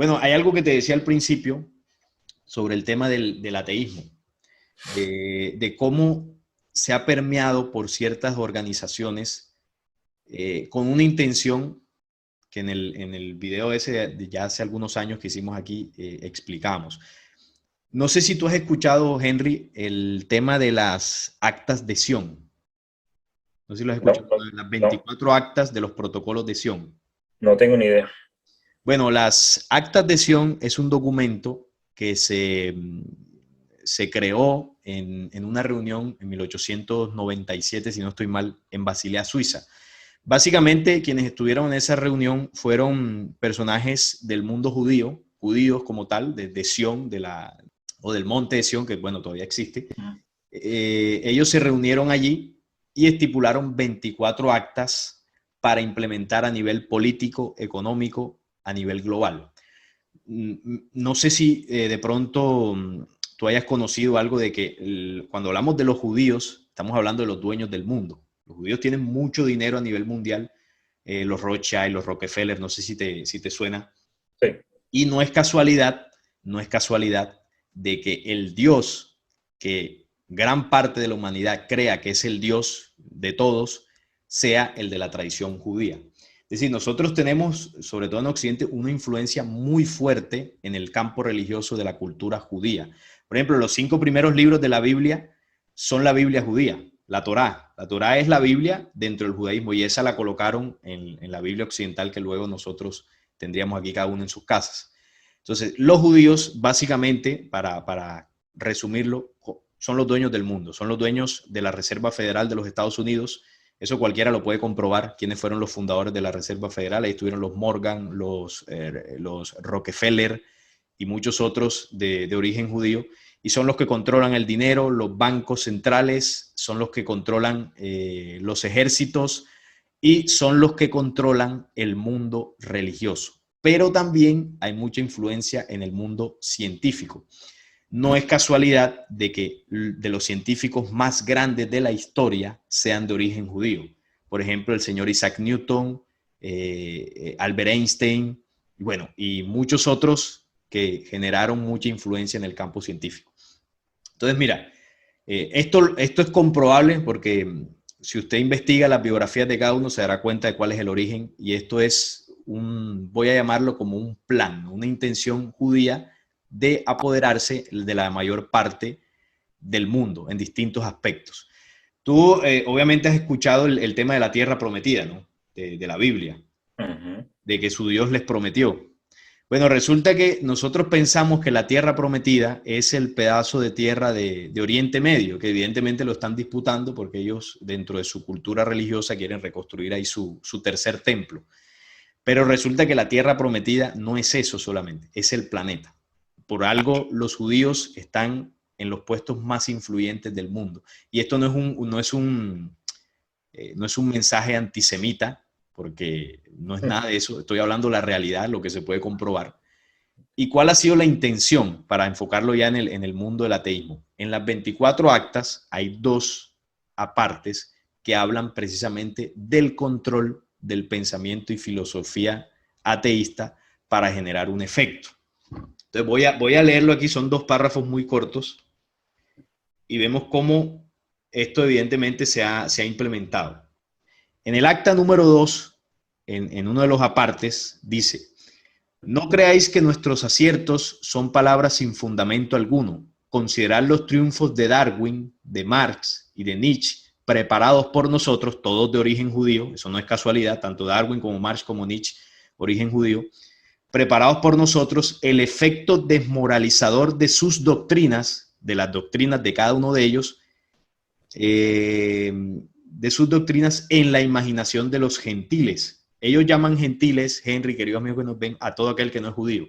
Bueno, hay algo que te decía al principio sobre el tema del ateísmo, de cómo se ha permeado por ciertas organizaciones con una intención que en el video ese de ya hace algunos años que hicimos aquí explicamos. No sé si tú has escuchado, Henry, el tema de las actas de Sion. No sé si lo has No, escuchado, no, las no, 24 actas de los protocolos de Sion. no tengo ni idea. Bueno, las actas de Sion es un documento que se creó en una reunión en 1897, si no estoy mal, en Basilea, Suiza. Básicamente, quienes estuvieron en esa reunión fueron personajes del mundo judío, judíos como tal, de Sion, o del monte de Sion, que bueno, todavía existe. Ellos se reunieron allí y estipularon 24 actas para implementar a nivel político, económico, a nivel global. No sé si de pronto tú hayas conocido algo de que cuando hablamos de los judíos, estamos hablando de los dueños del mundo. Los judíos tienen mucho dinero a nivel mundial, los Rothschild, los Rockefeller, no sé si te suena. Sí. Y no es casualidad de que el Dios que gran parte de la humanidad crea que es el Dios de todos, sea el de la tradición judía. Es decir, nosotros tenemos, sobre todo en Occidente, una influencia muy fuerte en el campo religioso de la cultura judía. Por ejemplo, los 5 primeros libros de la Biblia son la Biblia judía, la Torá. La Torá es la Biblia dentro del judaísmo y esa la colocaron en la Biblia occidental que luego nosotros tendríamos aquí cada uno en sus casas. Entonces, los judíos, básicamente, para resumirlo, son los dueños del mundo, son los dueños de la Reserva Federal de los Estados Unidos. Eso cualquiera lo puede comprobar, quiénes fueron los fundadores de la Reserva Federal. Ahí estuvieron los Morgan, los Rockefeller y muchos otros de origen judío. Y son los que controlan el dinero, los bancos centrales, son los que controlan los ejércitos y son los que controlan el mundo religioso. Pero también hay mucha influencia en el mundo científico. No es casualidad de que de los científicos más grandes de la historia sean de origen judío. Por ejemplo, el señor Isaac Newton, Albert Einstein, bueno, y muchos otros que generaron mucha influencia en el campo científico. Entonces, mira, esto es comprobable porque si usted investiga las biografías de cada uno se dará cuenta de cuál es el origen y esto es voy a llamarlo como un plan, una intención judía de apoderarse de la mayor parte del mundo en distintos aspectos. Tú obviamente has escuchado el tema de la tierra prometida, ¿no? De la Biblia, Ujú. de que su Dios les prometió. Bueno, resulta que nosotros pensamos que la tierra prometida es el pedazo de tierra de Oriente Medio, que evidentemente lo están disputando porque ellos dentro de su cultura religiosa quieren reconstruir ahí su tercer templo. Pero resulta que la tierra prometida no es eso solamente, es el planeta. Por algo los judíos están en los puestos más influyentes del mundo. Y esto no es un mensaje antisemita, porque no es nada de eso, estoy hablando de la realidad, lo que se puede comprobar. ¿Y cuál ha sido la intención para enfocarlo ya en el mundo del ateísmo? En las 24 actas hay 2 apartes que hablan precisamente del control del pensamiento y filosofía ateísta para generar un efecto. Entonces voy a leerlo aquí, son 2 párrafos muy cortos y vemos cómo esto evidentemente se ha implementado. En el acta número 2, en uno de los apartes, dice: no creáis que nuestros aciertos son palabras sin fundamento alguno. Considerad los triunfos de Darwin, de Marx y de Nietzsche, preparados por nosotros, todos de origen judío, eso no es casualidad, tanto Darwin como Marx como Nietzsche, origen judío, preparados por nosotros, el efecto desmoralizador de sus doctrinas, de las doctrinas de cada uno de ellos, de sus doctrinas en la imaginación de los gentiles. Ellos llaman gentiles, Henry, queridos amigos que nos ven, a todo aquel que no es judío.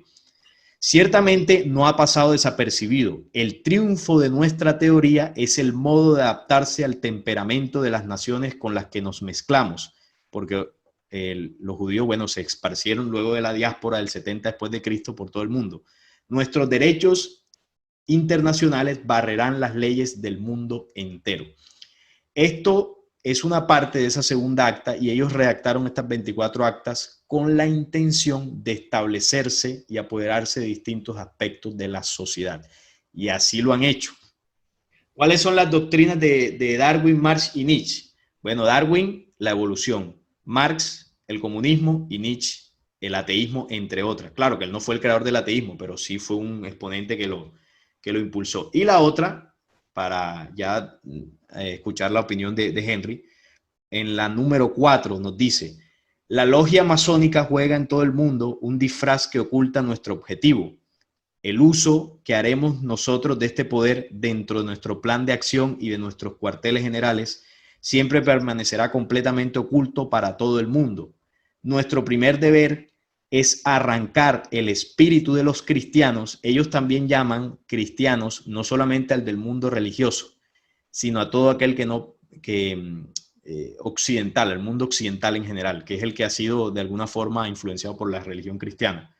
Ciertamente no ha pasado desapercibido. El triunfo de nuestra teoría es el modo de adaptarse al temperamento de las naciones con las que nos mezclamos, porque los judíos, bueno, se esparcieron luego de la diáspora del 70 después de Cristo por todo el mundo. Nuestros derechos internacionales barrerán las leyes del mundo entero. Esto es una parte de esa segunda acta y ellos redactaron estas 24 actas con la intención de establecerse y apoderarse de distintos aspectos de la sociedad. Y así lo han hecho. ¿Cuáles son las doctrinas de Darwin, Marx y Nietzsche? Bueno, Darwin, la evolución. Marx, el comunismo, y Nietzsche, el ateísmo, entre otras. Claro que él no fue el creador del ateísmo, pero sí fue un exponente que lo impulsó. Y la otra, para ya escuchar la opinión de Henry, en la número 4 nos dice: la logia masónica juega en todo el mundo un disfraz que oculta nuestro objetivo. El uso que haremos nosotros de este poder dentro de nuestro plan de acción y de nuestros cuarteles generales siempre permanecerá completamente oculto para todo el mundo. Nuestro primer deber es arrancar el espíritu de los cristianos. Ellos también llaman cristianos no solamente al del mundo religioso, sino a todo aquel occidental, al mundo occidental en general, que es el que ha sido de alguna forma influenciado por la religión cristiana.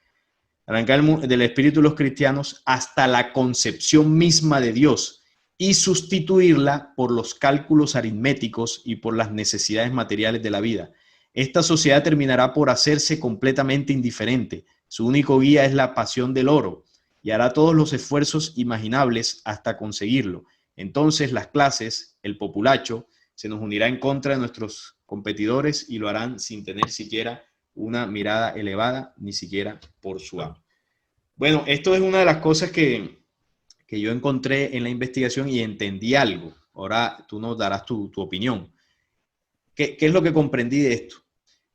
Arrancar del espíritu de los cristianos hasta la concepción misma de Dios y sustituirla por los cálculos aritméticos y por las necesidades materiales de la vida. Esta sociedad terminará por hacerse completamente indiferente. Su único guía es la pasión del oro y hará todos los esfuerzos imaginables hasta conseguirlo. Entonces las clases, el populacho, se nos unirá en contra de nuestros competidores y lo harán sin tener siquiera una mirada elevada, ni siquiera por su amo. Bueno, esto es una de las cosas que yo encontré en la investigación y entendí algo. Ahora tú nos darás tu opinión. ¿Qué es lo que comprendí de esto?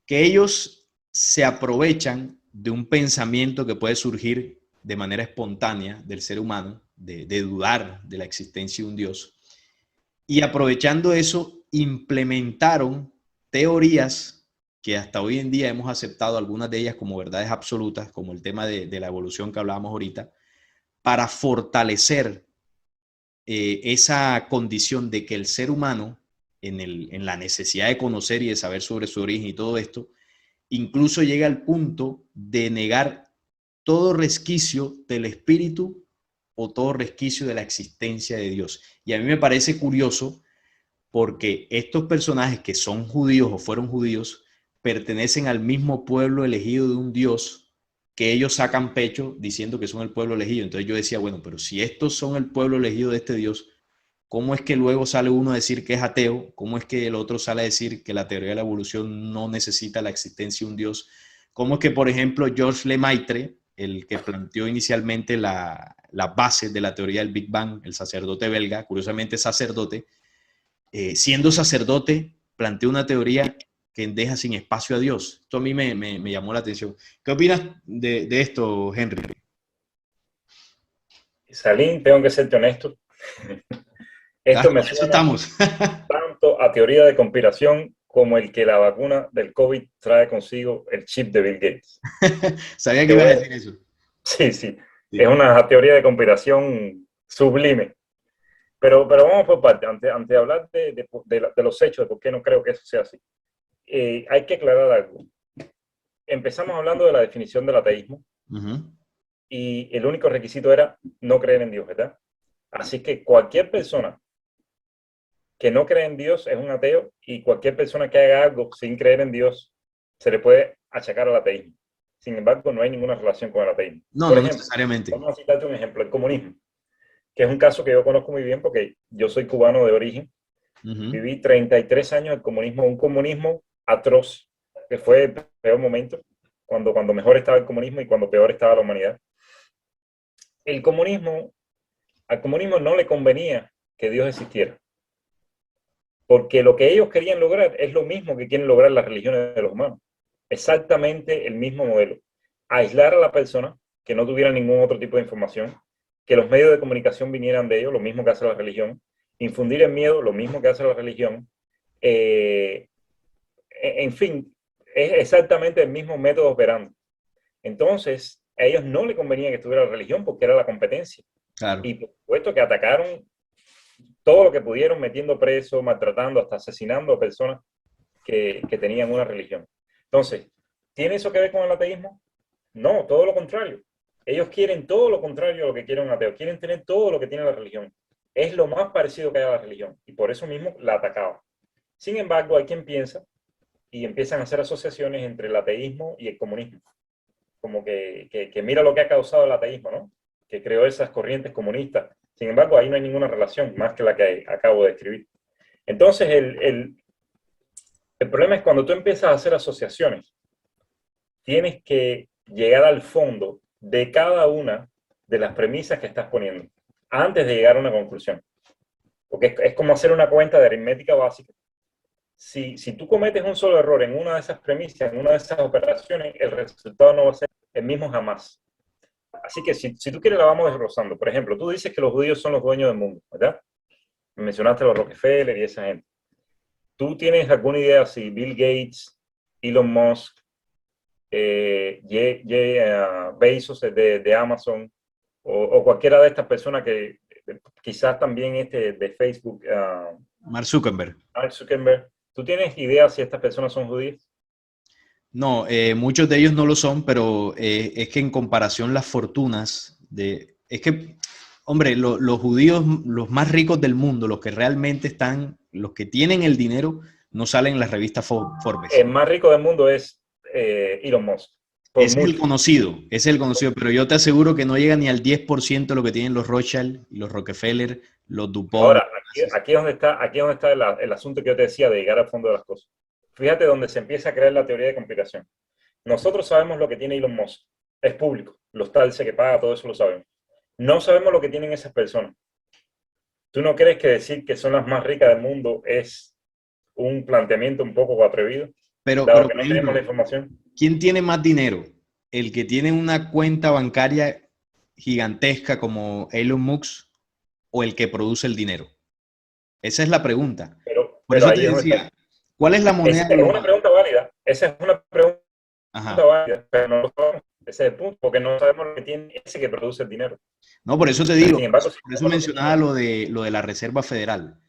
Que ellos se aprovechan de un pensamiento que puede surgir de manera espontánea del ser humano, de dudar de la existencia de un Dios, y aprovechando eso implementaron teorías que hasta hoy en día hemos aceptado algunas de ellas como verdades absolutas, como el tema de la evolución que hablábamos ahorita, para fortalecer esa condición de que el ser humano, en la necesidad de conocer y de saber sobre su origen y todo esto, incluso llega al punto de negar todo resquicio del espíritu o todo resquicio de la existencia de Dios. Y a mí me parece curioso porque estos personajes que son judíos o fueron judíos pertenecen al mismo pueblo elegido de un Dios que ellos sacan pecho diciendo que son el pueblo elegido. Entonces yo decía, bueno, pero si estos son el pueblo elegido de este Dios, ¿cómo es que luego sale uno a decir que es ateo? ¿Cómo es que el otro sale a decir que la teoría de la evolución no necesita la existencia de un Dios? ¿Cómo es que, por ejemplo, Georges Lemaitre, el que planteó inicialmente la base de la teoría del Big Bang, el sacerdote belga, curiosamente sacerdote, siendo sacerdote, planteó una teoría que deja sin espacio a Dios? Esto a mí me llamó la atención. ¿Qué opinas de esto, Henry? Salín, tengo que serte honesto. Esto me suena tanto a teoría de conspiración como el que la vacuna del COVID trae consigo el chip de Bill Gates. Sabía que iba a decir eso. Sí, sí. Es una teoría de conspiración sublime. Pero vamos por parte. Antes de hablar de los hechos, de por qué no creo que eso sea así, hay que aclarar algo. Empezamos hablando de la definición del ateísmo. Y el único requisito era no creer en Dios, ¿verdad? Así que cualquier persona que no cree en Dios es un ateo, y cualquier persona que haga algo sin creer en Dios se le puede achacar al ateísmo. Sin embargo, no hay ninguna relación con el ateísmo. No, por ejemplo, necesariamente. Vamos a citarte un ejemplo, el comunismo, que es un caso que yo conozco muy bien porque yo soy cubano de origen. Viví 33 años el comunismo, un comunismo atroz, que fue el peor momento, cuando mejor estaba el comunismo y cuando peor estaba la humanidad. Al comunismo no le convenía que Dios existiera, porque lo que ellos querían lograr es lo mismo que quieren lograr las religiones de los humanos. Exactamente el mismo modelo. Aislar a la persona, que no tuviera ningún otro tipo de información, que los medios de comunicación vinieran de ellos, lo mismo que hace la religión, infundir el miedo, lo mismo que hace la religión. En fin, es exactamente el mismo método operando. Entonces, a ellos no les convenía que estuviera la religión porque era la competencia. Claro. Y por supuesto que atacaron todo lo que pudieron, metiendo presos, maltratando, hasta asesinando a personas que tenían una religión. Entonces, ¿tiene eso que ver con el ateísmo? No, todo lo contrario. Ellos quieren todo lo contrario a lo que quiere un ateo. Quieren tener todo lo que tiene la religión. Es lo más parecido que hay a la religión. Y por eso mismo la atacaban. Sin embargo, hay quien piensa y empiezan a hacer asociaciones entre el ateísmo y el comunismo. Como que mira lo que ha causado el ateísmo, ¿no? Que creó esas corrientes comunistas. Sin embargo, ahí no hay ninguna relación más que la que acabo de describir. Entonces, el problema es cuando tú empiezas a hacer asociaciones, tienes que llegar al fondo de cada una de las premisas que estás poniendo antes de llegar a una conclusión. Porque es como hacer una cuenta de aritmética básica. Si tú cometes un solo error en una de esas premisas, en una de esas operaciones, el resultado no va a ser el mismo jamás. Así que si tú quieres la vamos desglosando. Por ejemplo, tú dices que los judíos son los dueños del mundo, ¿verdad? Mencionaste a los Rockefeller y esa gente. ¿Tú tienes alguna idea si Bill Gates, Elon Musk, Bezos de Amazon o cualquiera de estas personas que quizás también de Facebook, Mark Zuckerberg. Mark Zuckerberg, ¿tú tienes idea si estas personas son judías? No, muchos de ellos no lo son, pero es que en comparación las fortunas es que, hombre, los judíos, los más ricos del mundo, los que realmente están, los que tienen el dinero, no salen en la revista Forbes. El más rico del mundo es Elon Musk. Es el conocido, pero yo te aseguro que no llega ni al 10% de lo que tienen los Rothschild, los Rockefeller, los DuPont. Ahora, aquí es donde está el asunto que yo te decía de llegar al fondo de las cosas. Fíjate donde se empieza a crear la teoría de conspiración. Nosotros sabemos lo que tiene Elon Musk. Es público. Los taxes que paga, todo eso lo sabemos. No sabemos lo que tienen esas personas. ¿Tú no crees que decir que son las más ricas del mundo es un planteamiento un poco atrevido? Pero que no tenemos la información. ¿Quién tiene más dinero? ¿El que tiene una cuenta bancaria gigantesca como Elon Musk o el que produce el dinero? Esa es la pregunta. Por eso te decía, ¿cuál es la moneda? Esa es una pregunta válida. Esa es una pregunta válida, pero no lo sabemos. Ese es el punto, porque no sabemos lo que tiene ese que produce el dinero. No, por eso te digo, Sin embargo, por eso mencionaba lo de la Reserva Federal.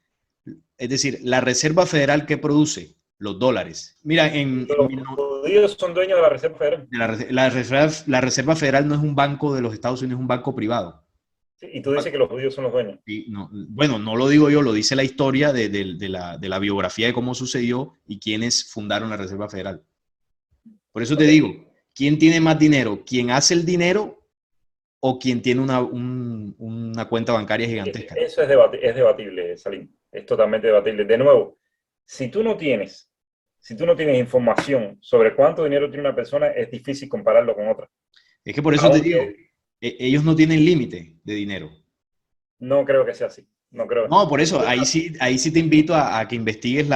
Es decir, la Reserva Federal, ¿qué produce? Los dólares. Mira, los judíos son dueños de la Reserva Federal. La Reserva Federal no es un banco de los Estados Unidos, es un banco privado. Sí, y tú dices que los judíos son los dueños. Sí, no, bueno, no lo digo yo, lo dice la historia de la biografía de cómo sucedió y quiénes fundaron la Reserva Federal. Por eso te digo, ¿quién tiene más dinero? ¿Quién hace el dinero o quien tiene una cuenta bancaria gigantesca? Eso es debatible, Salim. Es totalmente debatible. De nuevo, si tú no tienes información sobre cuánto dinero tiene una persona, es difícil compararlo con otra. Es que por eso te digo, ellos no tienen límite de dinero. No creo que sea así. No, por eso, ahí sí te invito a que investigues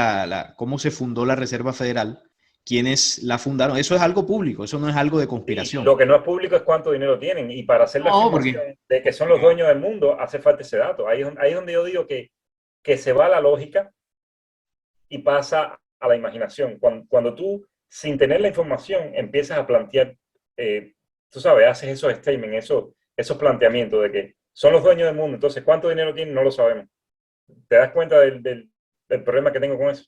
cómo se fundó la Reserva Federal, quiénes la fundaron. Eso es algo público, eso no es algo de conspiración. Lo que no es público es cuánto dinero tienen. Y para hacer la afirmación de que son los dueños del mundo, hace falta ese dato. Ahí es donde yo digo que se va la lógica y pasa a la imaginación. Cuando tú, sin tener la información, empiezas a plantear, tú sabes, haces esos statements, esos planteamientos de que son los dueños del mundo. Entonces, ¿cuánto dinero tienen? No lo sabemos. ¿Te das cuenta del problema que tengo con eso?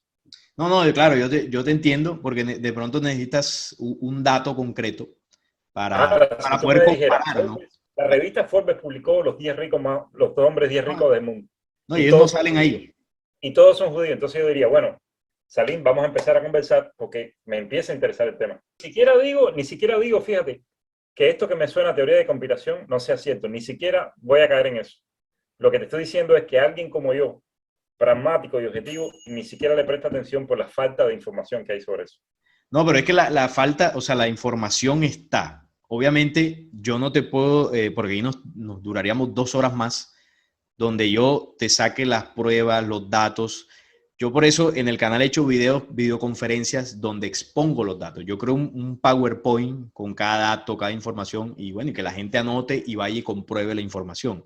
No, claro, yo te entiendo, porque de pronto necesitas un dato concreto para poder comparar, ¿no? La revista Forbes publicó los 10 hombres 10 ricos del mundo. No, y ellos no salen ahí. Y todos son judíos. Entonces yo diría, bueno, Salim, vamos a empezar a conversar porque me empieza a interesar el tema. Ni siquiera digo, fíjate, que esto que me suena a teoría de conspiración no sea cierto. Ni siquiera voy a caer en eso. Lo que te estoy diciendo es que alguien como yo, pragmático y objetivo, ni siquiera le presta atención por la falta de información que hay sobre eso. No, pero es que la falta, o sea, la información está. Obviamente yo no te puedo, porque ahí nos duraríamos 2 horas más, donde yo te saque las pruebas, los datos. Yo por eso en el canal he hecho videoconferencias donde expongo los datos. Yo creo un PowerPoint con cada dato, cada información y bueno, y que la gente anote y vaya y compruebe la información.